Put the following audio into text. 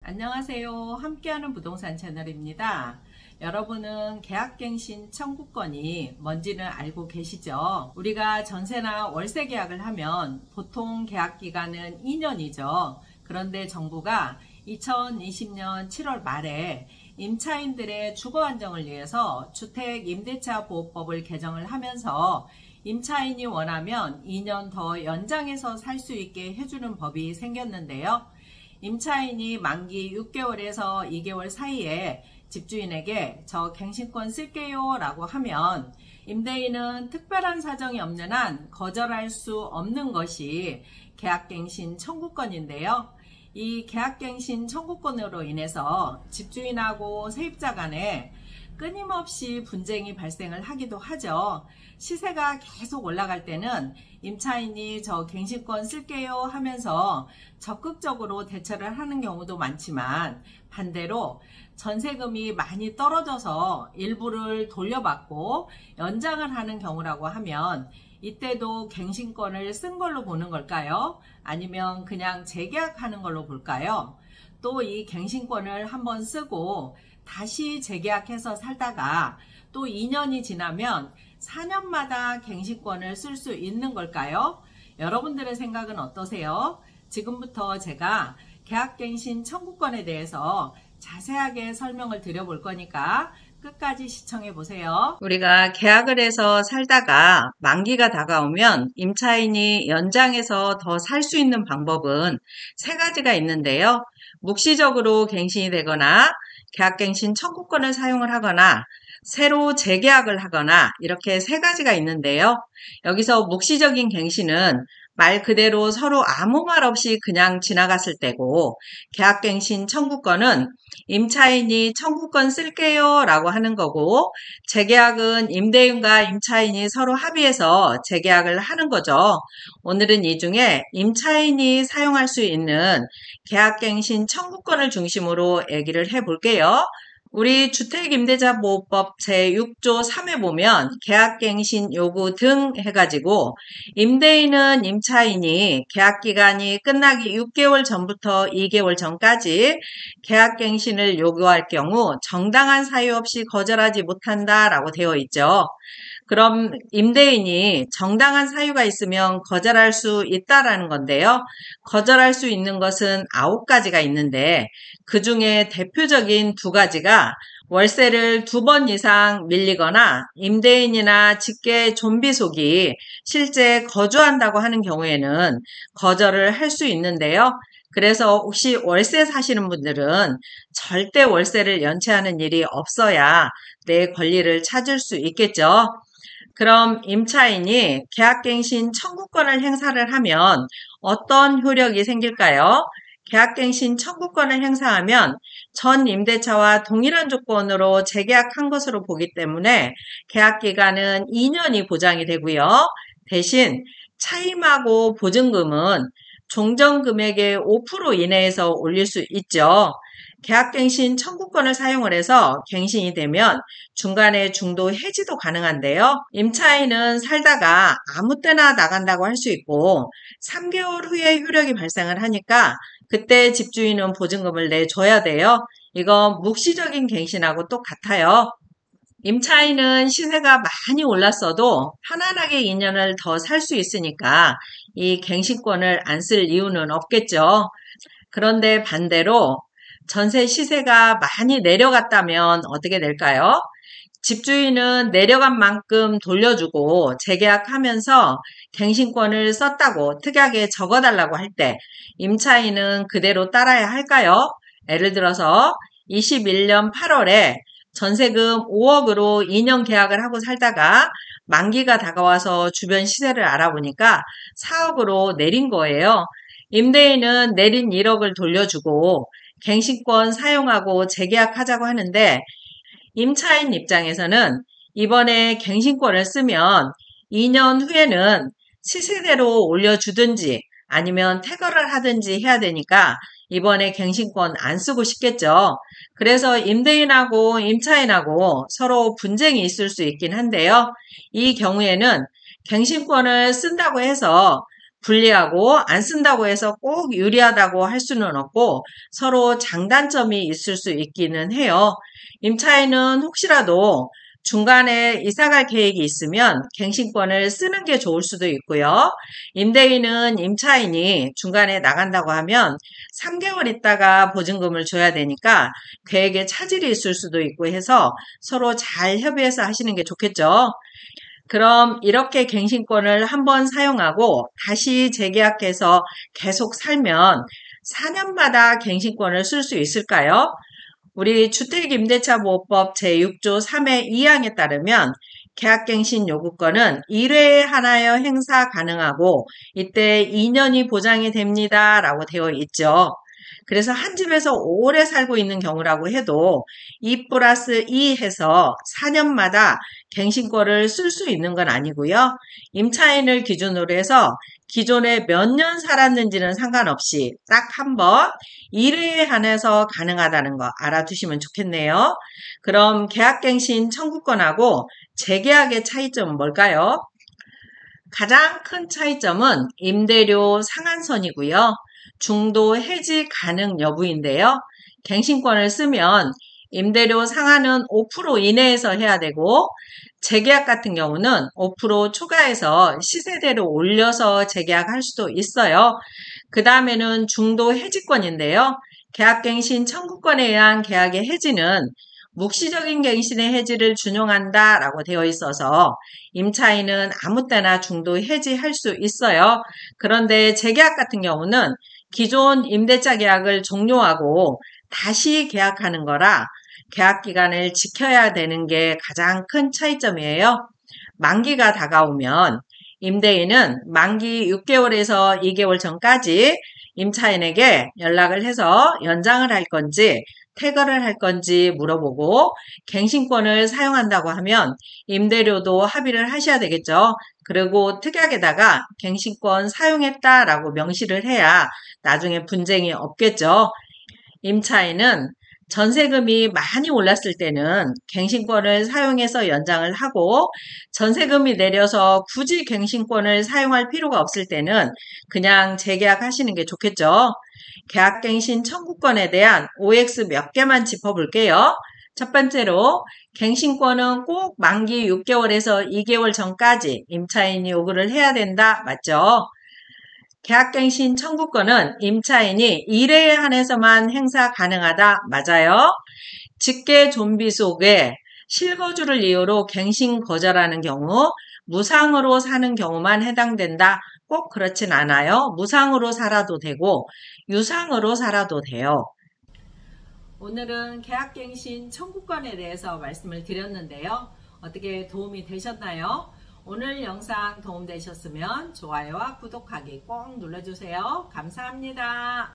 안녕하세요. 함께하는 부동산 채널입니다. 여러분은 계약갱신 청구권이 뭔지는 알고 계시죠? 우리가 전세나 월세 계약을 하면 보통 계약기간은 2년이죠. 그런데 정부가 2020년 7월 말에 임차인들의 주거 안정을 위해서 주택임대차 보호법을 개정을 하면서 임차인이 원하면 2년 더 연장해서 살 수 있게 해주는 법이 생겼는데요. 임차인이 만기 6개월에서 2개월 사이에 집주인에게 저 갱신권 쓸게요 라고 하면 임대인은 특별한 사정이 없는 한 거절할 수 없는 것이 계약갱신 청구권인데요. 이 계약갱신 청구권으로 인해서 집주인하고 세입자 간에 끊임없이 분쟁이 발생을 하기도 하죠. 시세가 계속 올라갈 때는 임차인이 저 갱신권 쓸게요 하면서 적극적으로 대처를 하는 경우도 많지만, 반대로 전세금이 많이 떨어져서 일부를 돌려받고 연장을 하는 경우라고 하면 이때도 갱신권을 쓴 걸로 보는 걸까요? 아니면 그냥 재계약하는 걸로 볼까요? 또 이 갱신권을 한번 쓰고 다시 재계약해서 살다가 또 2년이 지나면 4년마다 갱신권을 쓸 수 있는 걸까요? 여러분들의 생각은 어떠세요? 지금부터 제가 계약갱신 청구권에 대해서 자세하게 설명을 드려볼 거니까 끝까지 시청해 보세요. 우리가 계약을 해서 살다가 만기가 다가오면 임차인이 연장해서 더 살 수 있는 방법은 세 가지가 있는데요. 묵시적으로 갱신이 되거나 계약갱신 청구권을 사용을 하거나 새로 재계약을 하거나 이렇게 세 가지가 있는데요. 여기서 묵시적인 갱신은 말 그대로 서로 아무 말 없이 그냥 지나갔을 때고, 계약갱신 청구권은 임차인이 청구권 쓸게요 라고 하는 거고, 재계약은 임대인과 임차인이 서로 합의해서 재계약을 하는 거죠. 오늘은 이 중에 임차인이 사용할 수 있는 계약갱신 청구권을 중심으로 얘기를 해볼게요. 우리 주택임대차보호법 제6조 3에 보면 계약갱신 요구 등 해가지고 임대인은 임차인이 계약기간이 끝나기 6개월 전부터 2개월 전까지 계약갱신을 요구할 경우 정당한 사유 없이 거절하지 못한다라고 되어 있죠. 그럼 임대인이 정당한 사유가 있으면 거절할 수 있다라는 건데요. 거절할 수 있는 것은 9가지가 있는데 그 중에 대표적인 2가지가 월세를 2번 이상 밀리거나 임대인이나 직계 존비속이 실제 거주한다고 하는 경우에는 거절을 할 수 있는데요. 그래서 혹시 월세 사시는 분들은 절대 월세를 연체하는 일이 없어야 내 권리를 찾을 수 있겠죠. 그럼 임차인이 계약갱신 청구권을 행사를 하면 어떤 효력이 생길까요? 계약갱신 청구권을 행사하면 전 임대차와 동일한 조건으로 재계약한 것으로 보기 때문에 계약기간은 2년이 보장이 되고요. 대신 차임하고 보증금은 종전금액의 5% 이내에서 올릴 수 있죠. 계약갱신 청구권을 사용을 해서 갱신이 되면 중간에 중도 해지도 가능한데요. 임차인은 살다가 아무 때나 나간다고 할 수 있고 3개월 후에 효력이 발생을 하니까 그때 집주인은 보증금을 내줘야 돼요. 이건 묵시적인 갱신하고 똑같아요. 임차인은 시세가 많이 올랐어도 편안하게 2년을 더 살 수 있으니까 이 갱신권을 안 쓸 이유는 없겠죠. 그런데 반대로 전세 시세가 많이 내려갔다면 어떻게 될까요? 집주인은 내려간 만큼 돌려주고 재계약하면서 갱신권을 썼다고 특약에 적어달라고 할 때 임차인은 그대로 따라야 할까요? 예를 들어서 21년 8월에 전세금 5억으로 2년 계약을 하고 살다가 만기가 다가와서 주변 시세를 알아보니까 4억으로 내린 거예요. 임대인은 내린 1억을 돌려주고 갱신권 사용하고 재계약하자고 하는데, 임차인 입장에서는 이번에 갱신권을 쓰면 2년 후에는 시세대로 올려주든지 아니면 퇴거를 하든지 해야 되니까 이번에 갱신권 안 쓰고 싶겠죠. 그래서 임대인하고 임차인하고 서로 분쟁이 있을 수 있긴 한데요. 이 경우에는 갱신권을 쓴다고 해서 불리하고 안 쓴다고 해서 꼭 유리하다고 할 수는 없고 서로 장단점이 있을 수 있기는 해요. 임차인은 혹시라도 중간에 이사갈 계획이 있으면 갱신권을 쓰는 게 좋을 수도 있고요. 임대인은 임차인이 중간에 나간다고 하면 3개월 있다가 보증금을 줘야 되니까 계획에 차질이 있을 수도 있고 해서 서로 잘 협의해서 하시는 게 좋겠죠. 그럼 이렇게 갱신권을 한번 사용하고 다시 재계약해서 계속 살면 4년마다 갱신권을 쓸 수 있을까요? 우리 주택임대차보호법 제6조 3의 2항에 따르면 계약갱신 요구권은 1회에 하나여 행사 가능하고 이때 2년이 보장이 됩니다 라고 되어 있죠. 그래서 한 집에서 오래 살고 있는 경우라고 해도 2+2 해서 4년마다 갱신권을 쓸 수 있는 건 아니고요. 임차인을 기준으로 해서 기존에 몇 년 살았는지는 상관없이 딱 한 번 1회에 한해서 가능하다는 거 알아두시면 좋겠네요. 그럼 계약갱신 청구권하고 재계약의 차이점은 뭘까요? 가장 큰 차이점은 임대료 상한선이고요. 중도 해지 가능 여부인데요. 갱신권을 쓰면 임대료 상한은 5% 이내에서 해야 되고 재계약 같은 경우는 5% 추가해서 시세대로 올려서 재계약할 수도 있어요. 그 다음에는 중도 해지권인데요. 계약갱신 청구권에 의한 계약의 해지는 묵시적인 갱신의 해지를 준용한다 라고 되어 있어서 임차인은 아무 때나 중도 해지할 수 있어요. 그런데 재계약 같은 경우는 기존 임대차 계약을 종료하고 다시 계약하는 거라 계약 기간을 지켜야 되는 게 가장 큰 차이점이에요. 만기가 다가오면 임대인은 만기 6개월에서 2개월 전까지 임차인에게 연락을 해서 연장을 할 건지 퇴거를 할 건지 물어보고 갱신권을 사용한다고 하면 임대료도 합의를 하셔야 되겠죠. 그리고 특약에다가 갱신권 사용했다라고 명시를 해야 나중에 분쟁이 없겠죠. 임차인은 전세금이 많이 올랐을 때는 갱신권을 사용해서 연장을 하고 전세금이 내려서 굳이 갱신권을 사용할 필요가 없을 때는 그냥 재계약하시는 게 좋겠죠. 계약갱신 청구권에 대한 OX 몇 개만 짚어볼게요. 첫 번째로 갱신권은 꼭 만기 6개월에서 2개월 전까지 임차인이 요구를 해야 된다. 맞죠? 계약갱신 청구권은 임차인이 1회에 한해서만 행사 가능하다. 맞아요. 직계 좀비 속에 실거주를 이유로 갱신 거절하는 경우 무상으로 사는 경우만 해당된다. 꼭 그렇진 않아요. 무상으로 살아도 되고 유상으로 살아도 돼요. 오늘은 계약갱신 청구권에 대해서 말씀을 드렸는데요. 어떻게 도움이 되셨나요? 오늘 영상 도움되셨으면 좋아요와 구독하기 꼭 눌러주세요. 감사합니다.